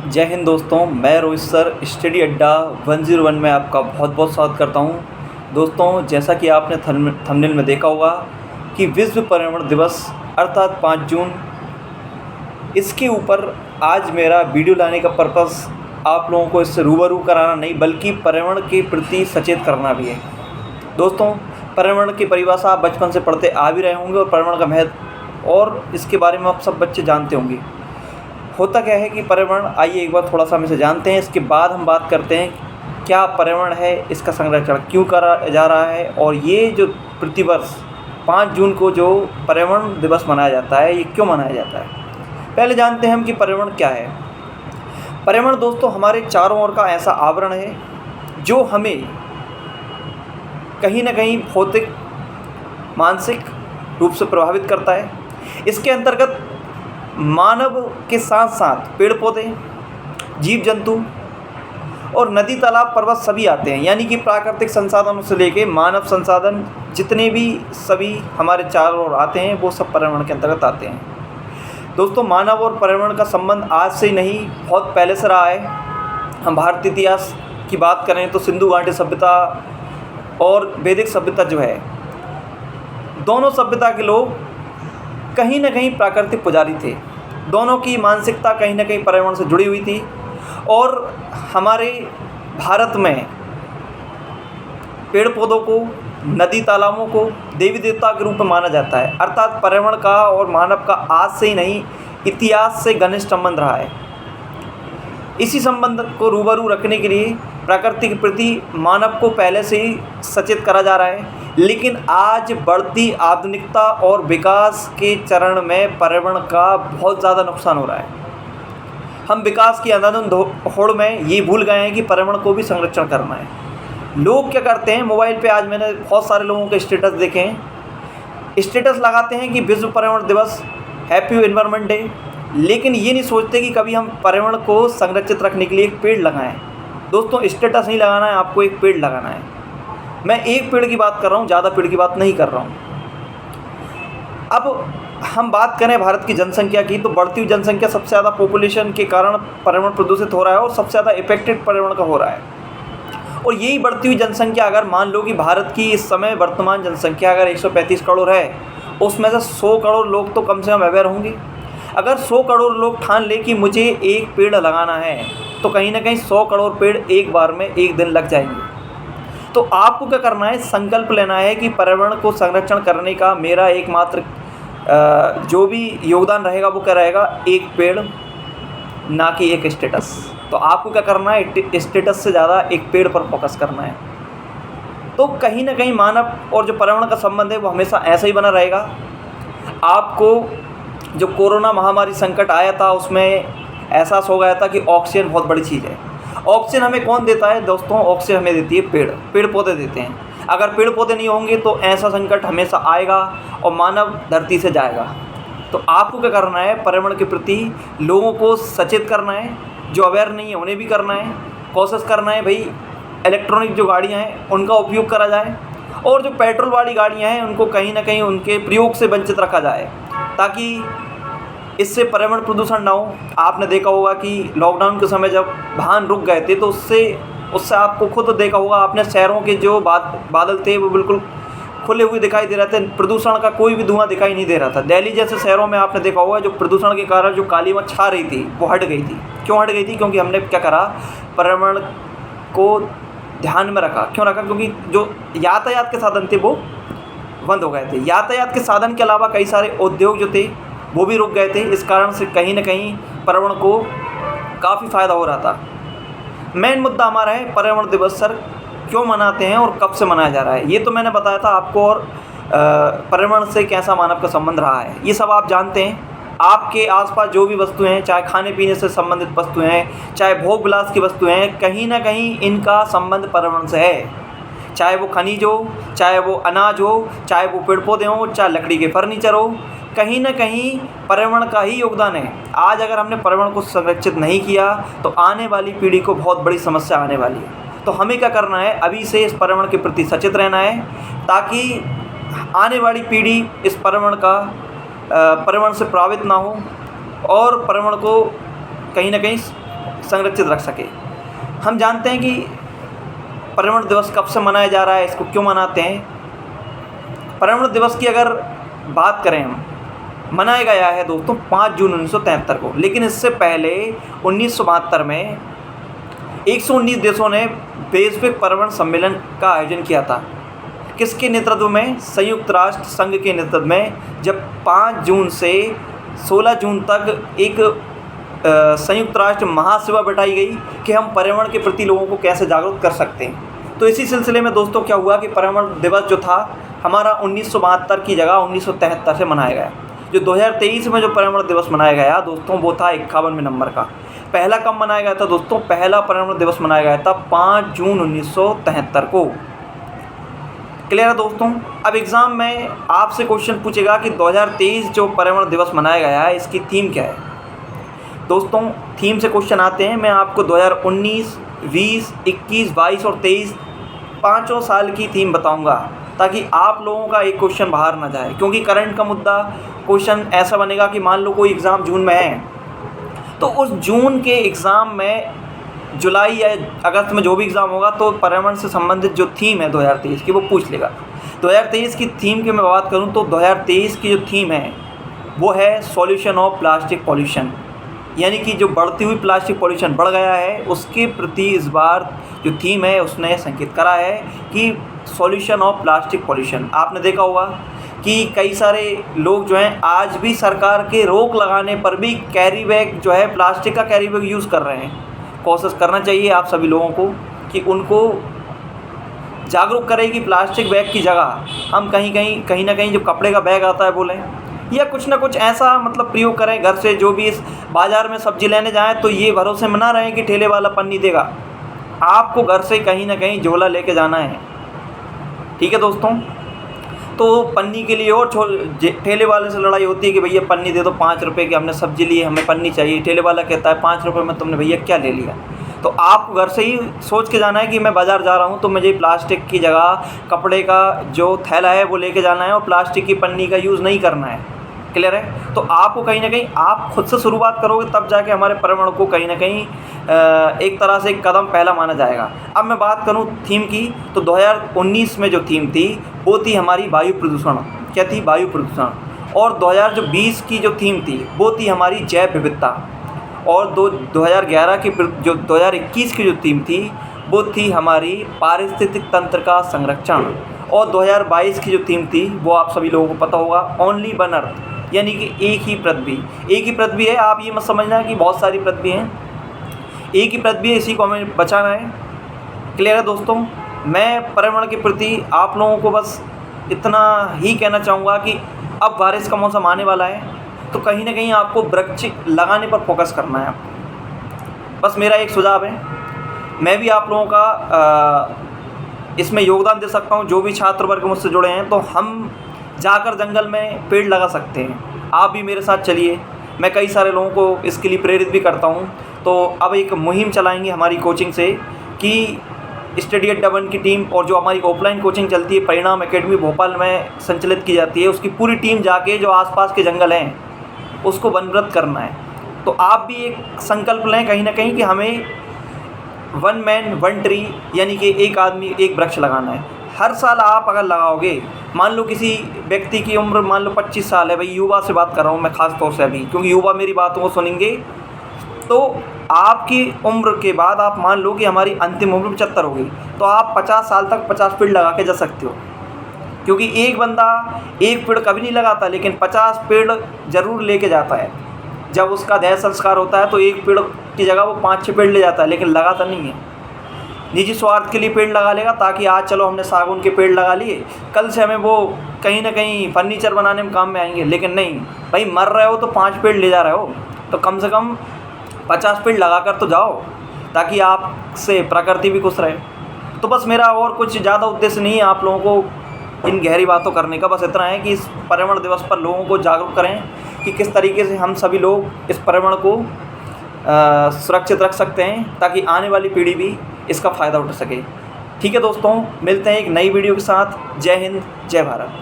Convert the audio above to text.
जय हिंद दोस्तों, मैं रोहित सर स्टडी अड्डा 101 में आपका बहुत बहुत स्वागत करता हूं। दोस्तों, जैसा कि आपने थंबनेल में देखा होगा कि विश्व पर्यावरण दिवस अर्थात 5 जून, इसके ऊपर आज मेरा वीडियो लाने का पर्पस आप लोगों को इससे रूबरू कराना नहीं बल्कि पर्यावरण के प्रति सचेत करना भी है। दोस्तों, पर्यावरण की परिभाषा आप बचपन से पढ़ते आ भी रहे होंगे और पर्यावरण का महत्व और इसके बारे में आप सब बच्चे जानते होंगे। होता क्या है कि पर्यावरण, आइए एक बार थोड़ा सा हम इसे जानते हैं, इसके बाद हम बात करते हैं क्या पर्यावरण है, इसका संरक्षण क्यों करा जा रहा है और ये जो प्रतिवर्ष 5 जून को जो पर्यावरण दिवस मनाया जाता है ये क्यों मनाया जाता है। पहले जानते हैं हम कि पर्यावरण क्या है। पर्यावरण दोस्तों हमारे चारों ओर का ऐसा आवरण है जो हमें कहीं ना कहीं भौतिक मानसिक रूप से प्रभावित करता है। इसके अंतर्गत मानव के साथ साथ पेड़ पौधे, जीव जंतु और नदी तालाब पर्वत सभी आते हैं, यानी कि प्राकृतिक संसाधनों से लेके मानव संसाधन जितने भी सभी हमारे चारों ओर आते हैं वो सब पर्यावरण के अंतर्गत आते हैं। दोस्तों, मानव और पर्यावरण का संबंध आज से नहीं बहुत पहले से रहा है। हम भारतीय इतिहास की बात करें तो सिंधु घाटी सभ्यता और वैदिक सभ्यता जो है, दोनों सभ्यता के लोग कहीं ना कहीं प्राकृतिक पुजारी थे। दोनों की मानसिकता कहीं ना कहीं पर्यावरण से जुड़ी हुई थी और हमारे भारत में पेड़ पौधों को, नदी तालाबों को देवी देवता के रूप में माना जाता है। अर्थात पर्यावरण का और मानव का आज से ही नहीं, इतिहास से घनिष्ठ संबंध रहा है। इसी संबंध को रूबरू रखने के लिए प्रकृति के प्रति मानव को पहले से ही सचेत करा जा रहा है, लेकिन आज बढ़ती आधुनिकता और विकास के चरण में पर्यावरण का बहुत ज़्यादा नुकसान हो रहा है। हम विकास की अंधाधुंध होड़ में ये भूल गए हैं कि पर्यावरण को भी संरक्षण करना है। लोग क्या करते हैं, मोबाइल पे आज मैंने बहुत सारे लोगों के स्टेटस देखे हैं, स्टेटस लगाते हैं कि विश्व पर्यावरण दिवस, हैप्पी एनवायरनमेंट डे, लेकिन ये नहीं सोचते कि कभी हम पर्यावरण को संरक्षित रखने के लिए एक पेड़ लगाएं। दोस्तों, स्टेटस नहीं लगाना है, आपको एक पेड़ लगाना है। मैं एक पेड़ की बात कर रहा हूँ, ज़्यादा पेड़ की बात नहीं कर रहा हूँ। अब हम बात करें भारत की जनसंख्या की, तो बढ़ती हुई जनसंख्या सबसे ज़्यादा पॉपुलेशन के कारण पर्यावरण प्रदूषित हो रहा है और सबसे ज़्यादा इफेक्टेड पर्यावरण का हो रहा है। और यही बढ़ती हुई जनसंख्या, अगर मान लो कि भारत की इस समय वर्तमान जनसंख्या अगर 135 करोड़ है, उसमें से 100 करोड़ लोग तो कम से कम अवेयर होंगे। अगर 100 करोड़ लोग ठान ले कि मुझे एक पेड़ लगाना है, तो कहीं ना कहीं 100 करोड़ पेड़ एक बार में एक दिन लग जाएंगे। तो आपको क्या करना है, संकल्प लेना है कि पर्यावरण को संरक्षण करने का मेरा एकमात्र जो भी योगदान रहेगा वो क्या रहेगा, एक पेड़, ना कि एक स्टेटस। तो आपको क्या करना है, स्टेटस से ज़्यादा एक पेड़ पर फोकस करना है। तो कहीं ना कहीं मानव और जो पर्यावरण का संबंध है वो हमेशा ऐसा ही बना रहेगा। आपको जो कोरोना महामारी संकट आया था उसमें एहसास हो गया था कि ऑक्सीजन बहुत बड़ी चीज़ है। ऑक्सीजन हमें कौन देता है दोस्तों? ऑक्सीजन हमें देती है पेड़ पौधे देते हैं। अगर पेड़ पौधे नहीं होंगे तो ऐसा संकट हमेशा आएगा और मानव धरती से जाएगा। तो आपको क्या करना है, पर्यावरण के प्रति लोगों को सचेत करना है, जो अवेयर नहीं है उन्हें भी करना है। कोशिश करना है भाई, इलेक्ट्रॉनिक जो गाड़ियाँ हैं उनका उपयोग करा जाए और जो पेट्रोल वाली गाड़ियाँ हैं उनको कहीं ना कहीं उनके प्रयोग से वंचित रखा जाए, ताकि इससे पर्यावरण प्रदूषण ना हो। आपने देखा होगा कि लॉकडाउन के समय जब वाहन रुक गए थे तो उससे आपको खुद देखा होगा आपने, शहरों के जो बादल थे वो बिल्कुल खुले हुए दिखाई दे रहे थे, प्रदूषण का कोई भी धुआं दिखाई नहीं दे रहा था। दिल्ली जैसे शहरों में आपने देखा होगा जो प्रदूषण के कारण जो काली मच्छ छा रही थी वो हट गई थी। क्यों हट गई थी? क्योंकि हमने क्या करा, पर्यावरण को ध्यान में रखा। क्यों रखा? क्योंकि जो यातायात के साधन थे वो बंद हो गए थे। यातायात के साधन के अलावा कई सारे उद्योग जो थे वो भी रुक गए थे। इस कारण से कहीं ना कहीं पर्यावरण को काफ़ी फ़ायदा हो रहा था। मेन मुद्दा हमारा है पर्यावरण दिवस सर क्यों मनाते हैं और कब से मनाया जा रहा है। ये तो मैंने बताया था आपको, और पर्यावरण से कैसा मानव का संबंध रहा है ये सब आप जानते हैं। आपके आसपास जो भी वस्तुएं हैं, चाहे खाने पीने से संबंधित वस्तुएं हैं, चाहे भोग विलास की वस्तुएं हैं, कहीं ना कहीं इनका संबंध पर्यावरण से है। चाहे वो खनिज हो, चाहे वो अनाज हो, चाहे वो पेड़ पौधे हों, चाहे लकड़ी के फर्नीचर हो, कहीं ना कहीं पर्यावरण का ही योगदान है। आज अगर हमने पर्यावरण को संरक्षित नहीं किया तो आने वाली पीढ़ी को बहुत बड़ी समस्या आने वाली है। तो हमें क्या करना है, अभी से इस पर्यावरण के प्रति सचेत रहना है, ताकि आने वाली पीढ़ी इस पर्यावरण से प्रभावित ना हो और पर्यावरण को कहीं ना कहीं संरक्षित रख सके। हम जानते हैं कि पर्यावरण दिवस कब से मनाया जा रहा है, इसको क्यों मनाते हैं। पर्यावरण दिवस की अगर बात करें हम, मनाया गया है दोस्तों 5 जून 1973 को, लेकिन इससे पहले 1972 में 119 देशों ने वैश्विक पर्यावरण सम्मेलन का आयोजन किया था। किसके नेतृत्व में? संयुक्त राष्ट्र संघ के नेतृत्व में, जब 5 जून से 16 जून तक एक संयुक्त राष्ट्र महासभा बैठाई गई कि हम पर्यावरण के प्रति लोगों को कैसे जागरूक कर सकते हैं। तो इसी सिलसिले में दोस्तों क्या हुआ कि पर्यावरण दिवस जो था हमारा 1972 की जगह 1973 से मनाया गया। जो 2023 में जो पर्यावरण दिवस मनाया गया दोस्तों, वो था 51वें नंबर का। पहला कब मनाया गया था दोस्तों? पहला पर्यावरण दिवस मनाया गया था 5 जून 1973 को। क्लियर है दोस्तों? अब एग्ज़ाम में आपसे क्वेश्चन पूछेगा कि 2023 जो पर्यावरण दिवस मनाया गया है, इसकी थीम क्या है। दोस्तों थीम से क्वेश्चन आते हैं। मैं आपको 2019, 20, 21, 22 और 23 पाँचों साल की थीम बताऊंगा, ताकि आप लोगों का एक क्वेश्चन बाहर ना जाए। क्योंकि करंट का मुद्दा क्वेश्चन ऐसा बनेगा कि मान लो कोई एग्ज़ाम जून में है, तो उस जून के एग्ज़ाम में जुलाई या अगस्त में जो भी एग्ज़ाम होगा, तो पर्यावरण से संबंधित जो थीम है 2023 की, वो पूछ लेगा। 2023 की थीम की मैं बात करूं तो 2023 की जो थीम है वो है सॉल्यूशन ऑफ प्लास्टिक पॉल्यूशन। यानी कि जो बढ़ती हुई प्लास्टिक पॉल्यूशन बढ़ गया है, उसके प्रति इस बार जो थीम है उसने संकेत करा है कि सॉल्यूशन ऑफ प्लास्टिक पॉल्यूशन। आपने देखा होगा कि कई सारे लोग जो हैं आज भी सरकार के रोक लगाने पर भी कैरी बैग जो है, प्लास्टिक का कैरी बैग यूज़ कर रहे हैं। कोशिश करना चाहिए आप सभी लोगों को कि उनको जागरूक करें कि प्लास्टिक बैग की जगह हम कहीं ना कहीं जो कपड़े का बैग आता है बोलें, या कुछ ना कुछ ऐसा मतलब प्रयोग करें। घर से जो भी इस बाज़ार में सब्ज़ी लेने जाएं तो ये भरोसे में ना रहें कि ठेले वाला पन्नी देगा, आपको घर से कहीं ना कहीं झोला लेके जाना है। ठीक है दोस्तों? तो पन्नी के लिए और ठेले वाले से लड़ाई होती है कि भैया पन्नी दे दो, 5 रुपये की हमने सब्ज़ी ली है, हमें पन्नी चाहिए। ठेले वाला कहता है 5 रुपये में तुमने भैया क्या ले लिया। तो आपको घर से ही सोच के जाना है कि मैं बाज़ार जा रहा हूँ तो मुझे प्लास्टिक की जगह कपड़े का जो थैला है वो लेके जाना है और प्लास्टिक की पन्नी का यूज़ नहीं करना है। क्लियर है? तो आपको कहीं ना कहीं आप खुद से शुरुआत करोगे, तब जाके हमारे पर्यावरण को कहीं ना कहीं एक तरह से एक कदम पहला माना जाएगा। अब मैं बात करूं थीम की, तो 2019 में जो थीम थी वो थी हमारी वायु प्रदूषण। क्या थी? वायु प्रदूषण। और 2020 की जो थीम थी वो थी हमारी जैव विविधता। और 2011 की जो 2021 की जो थीम थी वो थी हमारी पारिस्थितिक तंत्र का संरक्षण। और 2022 की जो थीम थी वो आप सभी लोगों को पता होगा, ओनली वन अर्थ, यानी कि एक ही पृथ्वी। एक ही पृथ्वी है, आप ये मत समझना कि बहुत सारी पृथ्वी हैं, एक ही पृथ्वी है, इसी को हमें बचाना है। क्लियर है दोस्तों? मैं पर्यावरण के प्रति आप लोगों को बस इतना ही कहना चाहूँगा कि अब बारिश का मौसम आने वाला है, तो कहीं ना कहीं आपको वृक्ष लगाने पर फोकस करना है आपको। बस मेरा एक सुझाव है, मैं भी आप लोगों का इसमें योगदान दे सकता हूँ। जो भी छात्र वर्ग मुझसे जुड़े हैं, तो हम जाकर जंगल में पेड़ लगा सकते हैं। आप भी मेरे साथ चलिए, मैं कई सारे लोगों को इसके लिए प्रेरित भी करता हूँ। तो अब एक मुहिम चलाएंगे हमारी कोचिंग से कि स्टडी अड्डा 1 की टीम और जो हमारी ऑफलाइन कोचिंग चलती है परिणाम एकेडमी भोपाल में संचालित की जाती है, उसकी पूरी टीम जाके जो आसपास के जंगल हैं उसको वनव्रत करना है। तो आप भी एक संकल्प लें कहीं ना कहीं कि हमें 1 मैन 1 ट्री, यानी कि एक आदमी एक वृक्ष लगाना है। हर साल आप अगर लगाओगे, मान लो किसी व्यक्ति की उम्र मान लो 25 साल है, भाई युवा से बात कर रहा हूँ मैं ख़ास तौर से अभी, क्योंकि युवा मेरी बातों को सुनेंगे। तो आपकी उम्र के बाद आप मान लो कि हमारी अंतिम उम्र 75 होगी, तो आप 50 साल तक 50 पेड़ लगा के जा सकते हो। क्योंकि एक बंदा एक पेड़ कभी नहीं लगाता, लेकिन 50 पेड़ ज़रूर लेके जाता है। जब उसका देह संस्कार होता है तो एक पेड़ की जगह वो 5-6 पेड़ ले जाता है, लेकिन लगाता नहीं है। निजी स्वार्थ के लिए पेड़ लगा लेगा, ताकि आज चलो हमने सागौन के पेड़ लगा लिए, कल से हमें वो कहीं ना कहीं फर्नीचर बनाने में काम में आएंगे। लेकिन नहीं भाई, मर रहे हो तो 5 पेड़ ले जा रहे हो, तो कम से कम 50 पेड़ लगा कर तो जाओ, ताकि आपसे प्रकृति भी खुश रहे। तो बस मेरा और कुछ ज़्यादा उद्देश्य नहीं है आप लोगों को इन गहरी बातों करने का, बस इतना है कि इस पर्यावरण दिवस पर लोगों को जागरूक करें कि किस तरीके से हम सभी लोग इस पर्यावरण को सुरक्षित रख सकते हैं, ताकि आने वाली पीढ़ी भी इसका फ़ायदा उठा सके। ठीक है दोस्तों, मिलते हैं एक नई वीडियो के साथ। जय हिंद, जय भारत।